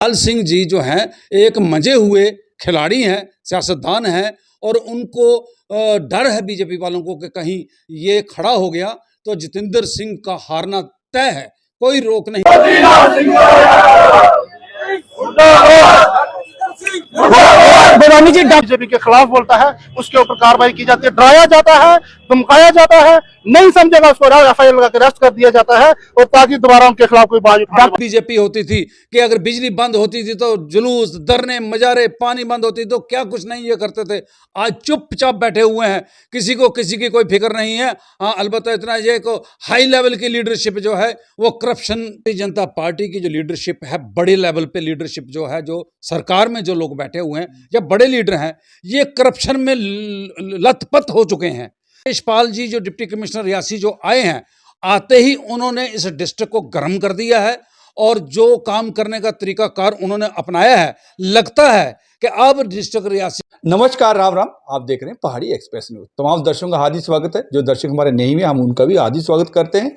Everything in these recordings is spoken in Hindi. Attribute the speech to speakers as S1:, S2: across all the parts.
S1: लाल सिंह जी जो हैं एक मंजे हुए खिलाड़ी हैं, सियासतदान हैं और उनको डर है बीजेपी वालों को कि कहीं ये खड़ा हो गया तो जितेंद्र सिंह का हारना तय है, कोई रोक नहीं।
S2: जी बीजेपी के खिलाफ बोलता है उसके ऊपर कार्रवाई की जाती है, डराया जाता है, धमकाया जाता है, नहीं समझेगा उसको एफआईआर लगा के अरेस्ट कर दिया जाता है और ताकि दोबारा उनके खिलाफ कोई बात उठाने।
S1: बीजेपी होती थी कि अगर बिजली बंद होती थी तो जुलूस, धरने, मजारे, पानी बंद होती तो क्या कुछ नहीं ये करते थे। आज चुपचाप बैठे हुए हैं, किसी को किसी की कोई फिक्र नहीं है। हाँ, अलबत्ता इतना ये को हाई लेवल की लीडरशिप जो है वो करप्शन। जनता पार्टी की जो लीडरशिप है, बड़े लेवल पे लीडरशिप जो है, जो सरकार में जो लोग बैठे हुए हैं या बड़े लीडर हैं, ये करप्शन में लथपथ हो चुके हैं। यशपाल जी जो डिप्टी कमिश्नर रियासी जो आए हैं, आते ही उन्होंने इस डिस्ट्रिक्ट को गर्म कर दिया है और जो काम करने का तरीकाकार उन्होंने अपनाया है, लगता है कि अब डिस्ट्रिक्ट रियासी।
S3: नमस्कार, राम राम। आप देख रहे हैं पहाड़ी एक्सप्रेस न्यूज। तमाम दर्शकों का हार्दिक स्वागत है। जो दर्शक हमारे नहीं हुए हम उनका भी हार्दिक स्वागत करते हैं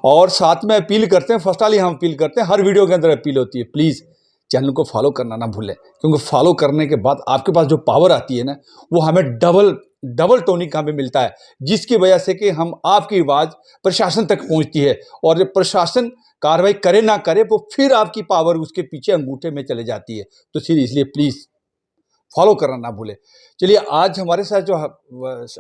S3: और साथ में अपील करते हैं। फर्स्ट ऑल हम अपील करते हैं, हर वीडियो के अंदर अपील होती है, प्लीज़ चैनल को फॉलो करना ना भूलें, क्योंकि फॉलो करने के बाद आपके पास जो पावर आती है ना, वो हमें डबल टोनिक हमें मिलता है, जिसकी वजह से कि हम आपकी आवाज़ प्रशासन तक पहुंचती है और जब प्रशासन कार्रवाई करे ना करे वो फिर आपकी पावर उसके पीछे अंगूठे में चले जाती है। तो इसलिए प्लीज़ फॉलो करना ना भूलें। चलिए, आज हमारे साथ जो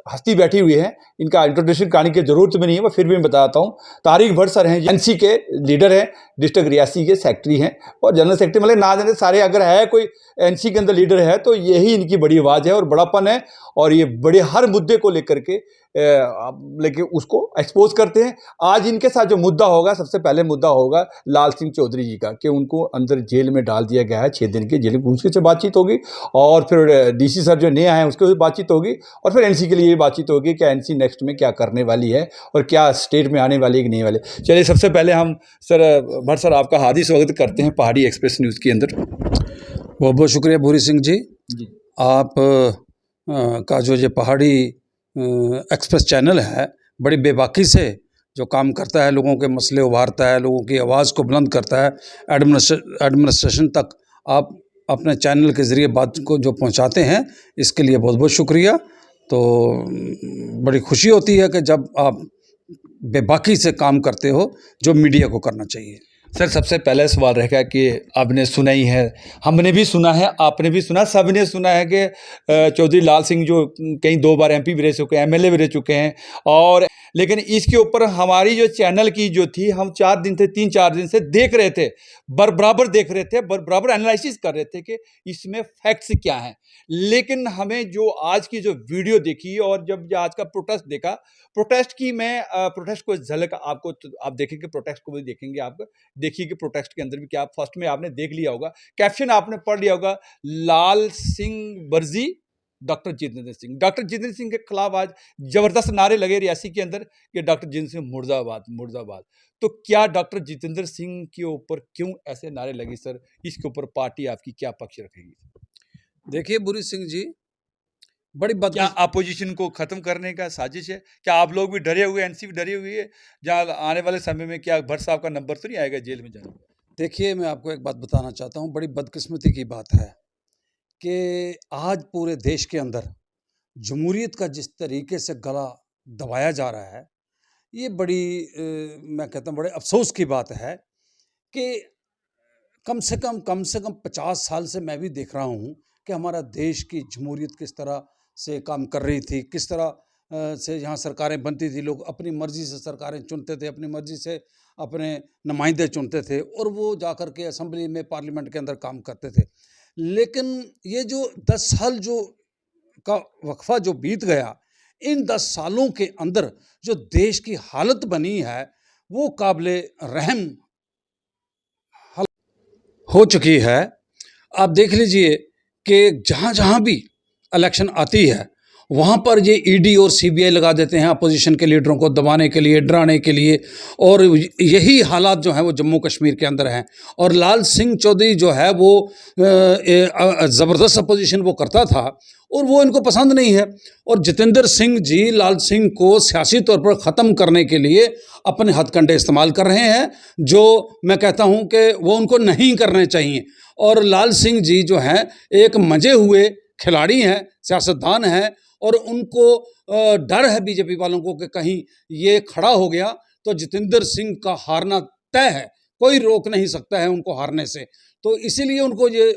S3: हस्ती बैठी हुई है, इनका इंट्रोडक्शन कराने की जरूरत भी नहीं है, मैं फिर भी बताता हूँ। तारिक भट्ट सर हैं, एनसी के लीडर हैं, डिस्ट्रिक्ट रियासी के सेक्रेटरी हैं और जनरल सेक्रेटरी, मतलब ना जाने सारे, अगर है कोई एनसी के अंदर लीडर है तो यही इनकी बड़ी आवाज़ है और बड़ापन है और ये बड़े हर मुद्दे को लेकर के लेके उसको एक्सपोज करते हैं। आज इनके साथ जो मुद्दा होगा, सबसे पहले मुद्दा होगा लाल सिंह चौधरी जी का, कि उनको अंदर जेल में डाल दिया गया है 6 दिन की जेल में, उसके से बातचीत होगी और फिर डीसी सर जो नए आए हैं उसके भी बातचीत होगी और फिर एनसी के लिए बातचीत होगी कि एनसी नेक्स्ट में क्या करने वाली है और क्या स्टेट में आने वाली है कि नहीं वाले। चलिए, सबसे पहले हम सर भट्ट सर आपका हार्दिक स्वागत करते हैं पहाड़ी एक्सप्रेस न्यूज़ के अंदर।
S1: बहुत बहुत शुक्रिया भूरी सिंह जी। आप का जो ये पहाड़ी एक्सप्रेस चैनल है, बड़ी बेबाकी से जो काम करता है, लोगों के मसले उभारता है, लोगों की आवाज़ को बुलंद करता है, एडमिनिस्ट्रेशन तक आप अपने चैनल के ज़रिए बात को जो पहुंचाते हैं, इसके लिए बहुत बहुत शुक्रिया। तो बड़ी खुशी होती है कि जब आप बेबाकी से काम करते हो, जो मीडिया को करना चाहिए।
S3: सर, सबसे पहले सवाल रहेगा कि आपने सुना ही है, हमने भी सुना है, आपने भी सुना, सबने सुना है कि चौधरी लाल सिंह जो कई 2 बार एमपी भी रह चुके हैं, एमएलए भी रह चुके हैं, और लेकिन इसके ऊपर हमारी जो चैनल की जो थी, हम 3-4 दिन से देख रहे थे, बराबर देख रहे थे, बराबर एनालिसिस कर रहे थे कि इसमें फैक्ट्स क्या हैं। लेकिन हमें जो आज की जो वीडियो देखी और जब आज का प्रोटेस्ट देखा, प्रोटेस्ट की मैं प्रोटेस्ट को झलक आपको, तो आप देखेंगे, प्रोटेस्ट को भी देखेंगे, आप देखिए कि प्रोटेस्ट के अंदर भी क्या, फर्स्ट में आपने देख लिया होगा, कैप्शन आपने पढ़ लिया होगा, लाल सिंह वर्जी डॉक्टर जितेंद्र सिंह। डॉक्टर जितेंद्र सिंह के खिलाफ आज जबरदस्त नारे लगे रियासी के अंदर कि डॉक्टर जितेंद्र सिंह मुर्दाबाद मुर्दाबाद। तो क्या डॉक्टर जितेंद्र सिंह के ऊपर क्यों ऐसे नारे लगे सर? इसके ऊपर पार्टी आपकी क्या पक्ष रखेगी?
S1: देखिए बुरी सिंह जी, बड़ी बात,
S3: क्या अपोजिशन को खत्म करने का साजिश है? क्या आप लोग भी डरे हुए, एनसी भी डरी हुई है, जहाँ आने वाले समय में क्या भट्ट साहब का नंबर तो नहीं आएगा जेल में जाने?
S1: देखिए, मैं आपको एक बात बताना चाहता हूँ, बड़ी बदकिस्मती की बात है कि आज पूरे देश के अंदर जमहूरियत का जिस तरीके से गला दबाया जा रहा है, ये बड़ी मैं कहता हूँ बड़े अफसोस की बात है कि कम से कम 50 साल से मैं भी देख रहा हूँ कि हमारा देश की जमहूरियत किस तरह से काम कर रही थी, किस तरह से यहाँ सरकारें बनती थी, लोग अपनी मर्ज़ी से सरकारें चुनते थे, अपनी मर्ज़ी से अपने नुमाइंदे चुनते थे और वो जाकर के असेंबली में, पार्लियामेंट के अंदर काम करते थे। लेकिन ये जो 10 साल जो का वक्फा जो बीत गया, इन 10 सालों के अंदर जो देश की हालत बनी है, वो काबिले रहम हो चुकी है। आप देख लीजिए कि जहाँ जहाँ भी इलेक्शन आती है, वहाँ पर ये ईडी और सीबीआई लगा देते हैं अपोजिशन के लीडरों को दबाने के लिए, डराने के लिए, और यही हालात जो हैं वो जम्मू कश्मीर के अंदर हैं। और लाल सिंह चौधरी जो है वो ज़बरदस्त अपोजिशन वो करता था और वो इनको पसंद नहीं है। और जितेंद्र सिंह जी लाल सिंह को सियासी तौर पर ख़त्म करने के लिए अपने हथकंडे इस्तेमाल कर रहे हैं, जो मैं कहता हूं कि वो उनको नहीं करने चाहिए। और लाल सिंह जी जो हैं एक मंजे हुए खिलाड़ी हैं, सियासतदान हैं, और उनको डर है बीजेपी वालों को कि कहीं ये खड़ा हो गया तो जितेंद्र सिंह का हारना तय है, कोई रोक नहीं सकता है उनको हारने से। तो इसीलिए उनको ये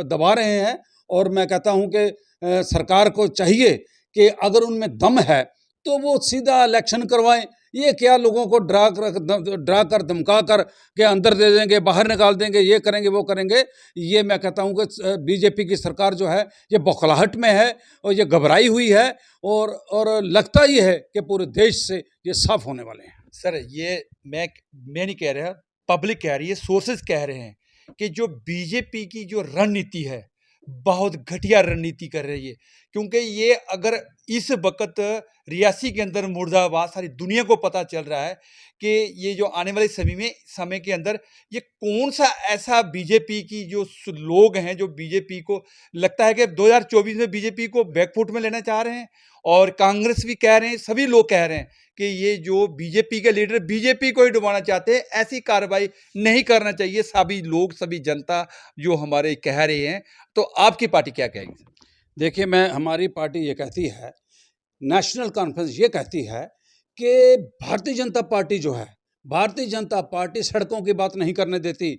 S1: दबा रहे हैं। और मैं कहता हूं कि सरकार को चाहिए कि अगर उनमें दम है तो वो सीधा इलेक्शन करवाएं। ये क्या लोगों को डरा कर धमका कर के अंदर दे देंगे, बाहर निकाल देंगे, ये करेंगे वो करेंगे। ये मैं कहता हूं कि बीजेपी की सरकार जो है ये बौखलाहट में है और ये घबराई हुई है, और लगता ही है कि पूरे देश से ये साफ होने वाले हैं।
S4: सर ये मैं नहीं कह रहा, पब्लिक कह रही है, सोर्सेज कह रहे हैं कि जो बीजेपी की जो रणनीति है बहुत घटिया रणनीति कर रही है, क्योंकि ये अगर इस वक्त रियासी के अंदर मुर्दाबाद सारी दुनिया को पता चल रहा है कि ये जो आने वाले समय के अंदर ये कौन सा ऐसा बीजेपी की जो लोग हैं जो बीजेपी को लगता है कि 2024 में बीजेपी को बैकफुट में लेना चाह रहे हैं, और कांग्रेस भी कह रहे हैं, सभी लोग कह रहे हैं कि ये जो बीजेपी के लीडर बीजेपी को ही डुबाना चाहते हैं, ऐसी कार्रवाई नहीं करना चाहिए। सभी लोग, सभी जनता जो हमारे कह रहे हैं, तो आपकी पार्टी क्या कहेगी?
S1: देखिए, हमारी पार्टी ये कहती है, नेशनल कॉन्फ्रेंस ये कहती है कि भारतीय जनता पार्टी जो है, भारतीय जनता पार्टी सड़कों की बात नहीं करने देती,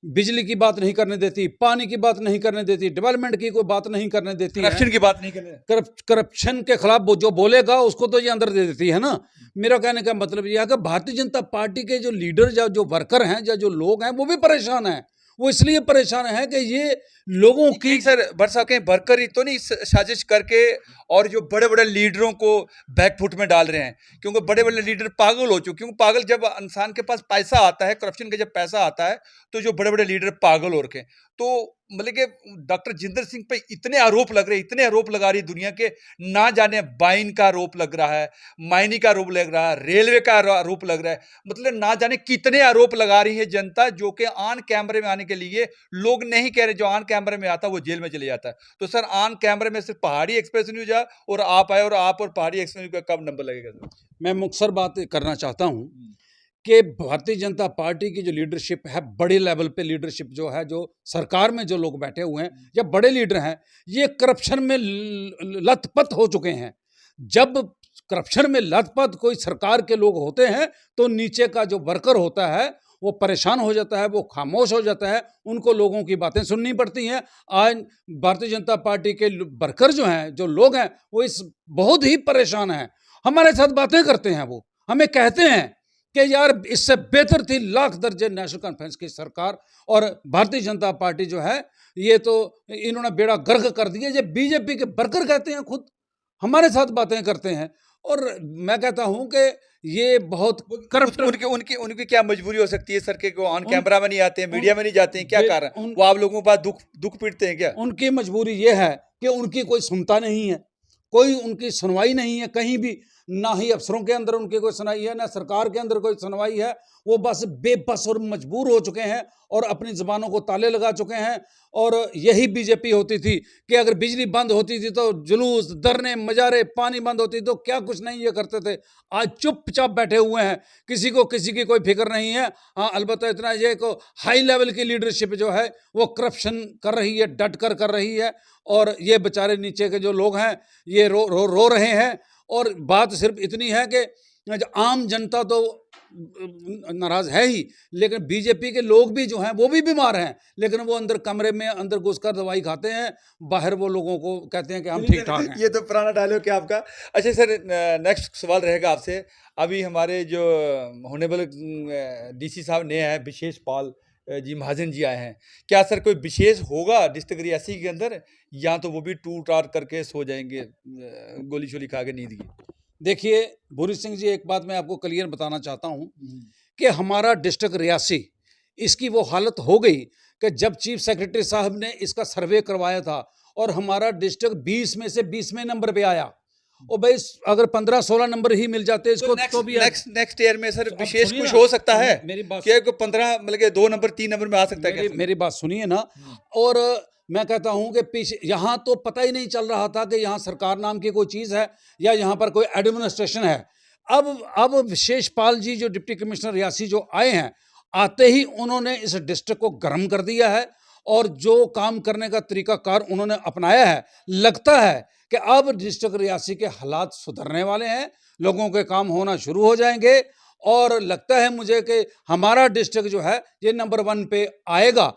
S1: बिजली की बात नहीं करने देती, पानी की बात नहीं करने देती, डेवलपमेंट की कोई बात नहीं करने देती,
S4: करप्शन की बात नहीं करने,
S1: करप्शन के खिलाफ वो जो बोलेगा उसको तो ये अंदर दे देती है ना। मेरा कहने का मतलब यह है कि भारतीय जनता पार्टी के जो लीडर या जो वर्कर हैं या जो लोग हैं वो भी परेशान हैं। वो इसलिए परेशान है कि ये लोगों की
S4: सर बरसा के वर्कर ही तो नहीं साजिश करके और जो बड़े बड़े लीडरों को बैकफुट में डाल रहे हैं, क्योंकि बड़े बड़े लीडर पागल हो चुके। क्योंकि पागल जब इंसान के पास पैसा आता है, करप्शन का जब पैसा आता है, तो जो बड़े बड़े लीडर पागल हो रखे। तो मतलब कि डॉक्टर जितेंद्र सिंह पे इतने आरोप लग रहे, इतने आरोप लगा रही दुनिया के, ना जाने बाइन का आरोप लग रहा है, माइनी का आरोप लग रहा है, रेलवे का आरोप लग रहा है, मतलब ना जाने कितने आरोप लगा रही है जनता, जो कि ऑन कैमरे में आने के लिए लोग नहीं कह रहे। जो ऑन कैमरे में आता है वो जेल में चले जाता है। तो सर ऑन कैमरे में सिर्फ पहाड़ी एक्सप्रेस न्यूज है और आप आए, और आप और पहाड़ी एक्सप्रेस न्यूज का कब नंबर लगेगा सर?
S1: मैं मुख्तसर बात करना चाहता हूं कि भारतीय जनता पार्टी की जो लीडरशिप है, बड़े लेवल पे लीडरशिप जो है, जो सरकार में जो लोग बैठे हुए हैं या बड़े लीडर हैं, ये करप्शन में लथपथ हो चुके हैं। जब करप्शन में लथपथ कोई सरकार के लोग होते हैं तो नीचे का जो वर्कर होता है वो परेशान हो जाता है, वो खामोश हो जाता है, उनको लोगों की बातें सुननी पड़ती हैं। आज भारतीय जनता पार्टी के वर्कर जो हैं, जो लोग हैं, वो इस बहुत ही परेशान हैं। हमारे साथ बातें करते हैं, वो हमें कहते हैं कि यार इससे बेहतर थी लाख दर्जे नेशनल कॉन्फ्रेंस की सरकार, और भारतीय जनता पार्टी जो है ये तो इन्होंने बेड़ा गर्क कर दिया। ये बीजेपी के वर्कर कहते हैं, खुद हमारे साथ बातें करते हैं। और मैं कहता हूं कि ये बहुत करप्ट।
S4: उनकी क्या मजबूरी हो सकती है सर के ऑन कैमरा में नहीं आते हैं, मीडिया में नहीं जाते हैं, क्या कारण? वो आप लोगों के पास दुख पीटते हैं क्या?
S1: उनकी मजबूरी ये है कि उनकी कोई सुनता नहीं है, कोई उनकी सुनवाई नहीं है कहीं भी। ना ही अफसरों के अंदर उनकी कोई सुनवाई है, ना सरकार के अंदर कोई सुनवाई है। वो बस बेबस और मजबूर हो चुके हैं और अपनी ज़बानों को ताले लगा चुके हैं। और यही बीजेपी होती थी कि अगर बिजली बंद होती थी तो जुलूस, धरने, मजारे, पानी बंद होती तो क्या कुछ नहीं ये करते थे। आज चुपचाप बैठे हुए हैं, किसी को किसी की कोई फिक्र नहीं है। हाँ, अलबत्ता इतना ये को हाई लेवल की लीडरशिप जो है वो करप्शन कर रही है, डट कर रही है। और ये बेचारे नीचे के जो लोग हैं ये रो रहे हैं। और बात सिर्फ इतनी है कि आम जनता तो नाराज है ही, लेकिन बीजेपी के लोग भी जो हैं वो भी बीमार हैं, लेकिन वो अंदर कमरे में अंदर घुसकर दवाई खाते हैं, बाहर वो लोगों को कहते हैं कि हम ठीक ठाक हैं।
S4: ये तो पुराना डायलॉग क्या आपका। अच्छा सर, नेक्स्ट सवाल रहेगा आपसे। अभी हमारे जो होनेबल डीसी साहब नए हैं, विशेष पाल जी महाजन जी आए हैं, क्या सर कोई विशेष होगा डिस्ट्रिक्ट रियासी के अंदर, या तो वो भी टूट टाट करके सो जाएंगे गोली शोली खा के नींद की?
S1: देखिए भूरी सिंह जी, एक बात मैं आपको क्लियर बताना चाहता हूं कि हमारा डिस्ट्रिक्ट रियासी, इसकी वो हालत हो गई कि जब चीफ सेक्रेटरी साहब ने इसका सर्वे करवाया था और हमारा डिस्ट्रिक्ट 20 में से 20वें नंबर पे आया, और भाई अगर 15-16 नंबर ही मिल जाते इसको तो भी
S4: नेक्स्ट ईयर में सर विशेष कुछ हो सकता है?
S1: मेरी बात,
S4: क्या 15 मतलब कि 2 नंबर 3 नंबर में आ सकता है?
S1: मेरी बात सुनिए ना। और मैं कहता हूं कि पीछे यहाँ तो पता ही नहीं चल रहा था कि यहाँ सरकार नाम की कोई चीज़ है या यहाँ पर कोई एडमिनिस्ट्रेशन है। अब विशेष पाल जी जो डिप्टी कमिश्नर रियासी जो आए हैं, आते ही उन्होंने इस डिस्ट्रिक्ट को गर्म कर दिया है और जो काम करने का तरीकाकार उन्होंने अपनाया है, लगता है कि अब डिस्ट्रिक्ट रियासी के हालात सुधरने वाले हैं, लोगों के काम होना शुरू हो जाएंगे और लगता है मुझे कि हमारा डिस्ट्रिक्ट जो है ये नंबर 1 पे आएगा।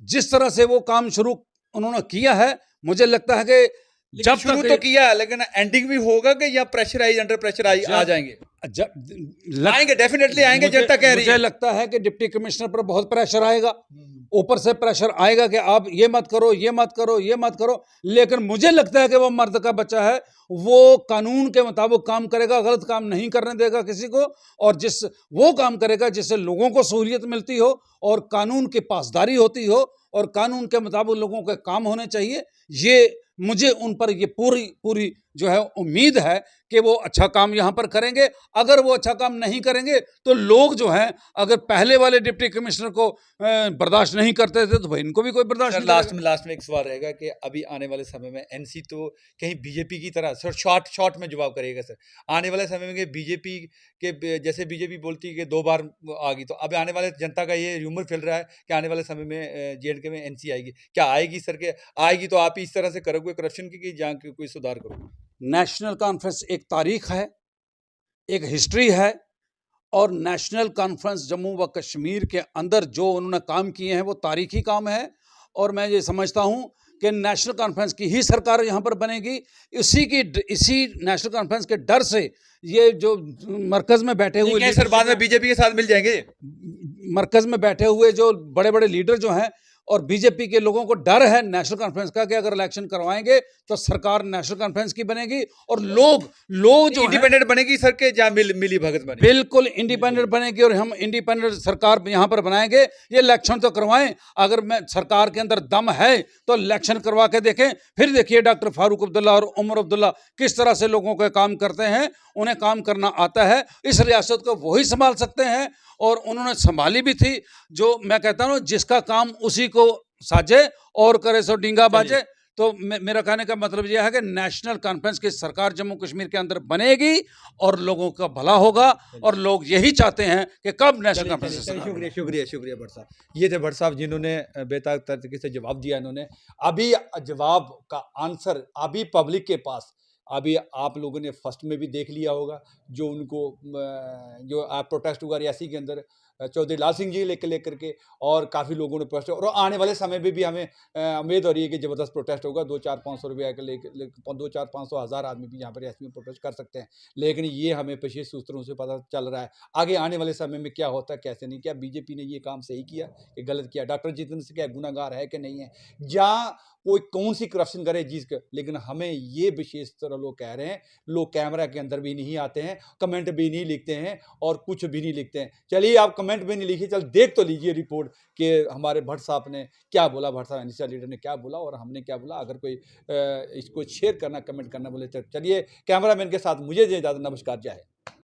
S1: जिस तरह से वो काम शुरू उन्होंने किया है, मुझे लगता है कि
S4: जब शुरू तो किया है, लेकिन एंडिंग भी होगा कि या प्रेशराइज अंडर प्रेशराइज आ जाएंगे? आएंगे, डेफिनेटली आएंगे, जनता कह रही है।
S1: मुझे लगता है कि डिप्टी कमिश्नर पर बहुत प्रेशर आएगा, ऊपर से प्रेशर आएगा कि आप ये मत करो, ये मत करो, ये मत करो। लेकिन मुझे लगता है कि वो मर्द का बच्चा है, वो कानून के मुताबिक काम करेगा, गलत काम नहीं करने देगा किसी को, और वो काम करेगा जिससे लोगों को सहूलियत मिलती हो और कानून की पासदारी होती हो और कानून के मुताबिक लोगों के काम होने चाहिए। ये मुझे उन पर ये पूरी जो है उम्मीद है कि वो अच्छा काम यहाँ पर करेंगे। अगर वो अच्छा काम नहीं करेंगे तो लोग जो हैं, अगर पहले वाले डिप्टी कमिश्नर को बर्दाश्त नहीं करते थे तो भाई इनको भी कोई बर्दाश्त नहीं करेगा।
S4: लास्ट में एक सवाल रहेगा कि अभी आने वाले समय में एनसी तो कहीं बीजेपी की तरह सर शॉर्ट में जवाब करेगा सर, आने वाले समय में बीजेपी के जैसे बीजेपी बोलती है कि 2 बार आ गई, तो अब आने वाले जनता का ये र्यूमर फैल रहा है कि आने वाले समय में जेएंडके में एनसी आएगी। क्या आएगी सर? के आएगी तो आप इस तरह से करोगे करप्शन की जहाँ कोई सुधार करोगे?
S1: नेशनल कॉन्फ्रेंस एक तारीख है, एक हिस्ट्री है, और नेशनल कॉन्फ्रेंस जम्मू व कश्मीर के अंदर जो उन्होंने काम किए हैं वो तारीखी काम है। और मैं ये समझता हूँ कि नेशनल कॉन्फ्रेंस की ही सरकार यहाँ पर बनेगी। इसी नेशनल कॉन्फ्रेंस के डर से ये जो मरकज में बैठे हुए
S4: सर बाद में बीजेपी के साथ मिल जाएंगे,
S1: मरकज में बैठे हुए जो बड़े बड़े लीडर जो हैं और बीजेपी के लोगों को डर है नेशनल कॉन्फ्रेंस का कि अगर इलेक्शन करवाएंगे तो सरकार नेशनल कॉन्फ्रेंस की बनेगी और लोग जो
S4: इंडिपेंडेंट बनेगी सर के, जहाँ मिली भगत बनेगी,
S1: बिल्कुल इंडिपेंडेंट बनेगी और हम इंडिपेंडेंट सरकार यहाँ पर बनाएंगे। ये इलेक्शन तो करवाएं, अगर सरकार के अंदर दम है तो इलेक्शन करवा के देखें। फिर देखिए डॉक्टर फारूक अब्दुल्ला और उमर अब्दुल्ला किस तरह से लोगों के काम करते हैं, उन्हें काम करना आता है। इस रियासत को वही संभाल सकते हैं और उन्होंने संभाली भी थी। जो मैं कहता हूँ जिसका काम उसी को साजे और करे सो डींगा बाजे। तो मेरा कहने का मतलब यह है कि नेशनल कॉन्फ्रेंस की सरकार जम्मू कश्मीर के अंदर बनेगी और लोगों का भला होगा और लोग यही चाहते हैं कि कब नेशनल कॉन्फ्रेंस।
S4: शुक्रिया भट्ट साहब। ये थे भट्ट साहब जिन्होंने बेताब तरीके से जवाब दिया। इन्होंने अभी जवाब का आंसर अभी पब्लिक के पास, अभी आप लोगों ने फर्स्ट में भी देख लिया होगा जो उनको जो प्रोटेस्ट हुआ रियासी के अंदर चौधरी लाल सिंह जी लेकर के, और काफ़ी लोगों ने प्रोटेस्ट, और आने वाले समय में भी हमें उम्मीद हो रही है कि ज़बरदस्त प्रोटेस्ट होगा। 2-4-500 रुपये के लेकर 2-4-500 हज़ार आदमी भी यहाँ पर रियासी में प्रोटेस्ट कर सकते हैं। लेकिन ये हमें विशेष सूत्रों से पता चल रहा है आगे आने वाले समय में क्या होता है कैसे नहीं। क्या बीजेपी ने ये काम सही किया कि गलत किया? डॉक्टर जितेंद्र सिंह क्या गुनाहगार है कि नहीं है? जहाँ कोई कौन सी करप्शन करे जिस, लेकिन हमें ये विशेष तरह लोग कह रहे हैं, लोग कैमरा के अंदर भी नहीं आते हैं, कमेंट भी नहीं लिखते हैं और कुछ भी नहीं लिखते हैं। चलिए आप कमेंट भी नहीं लिखिए, चल देख तो लीजिए रिपोर्ट कि हमारे भट्ट साहब ने क्या बोला, भट्ट साहब एनसी लीडर ने क्या बोला और हमने क्या बोला। अगर कोई इसको शेयर करना, कमेंट करना बोले तो चलिए कैमरामैन के साथ मुझे दे इजाज़त, नमस्कार, जय हिंद।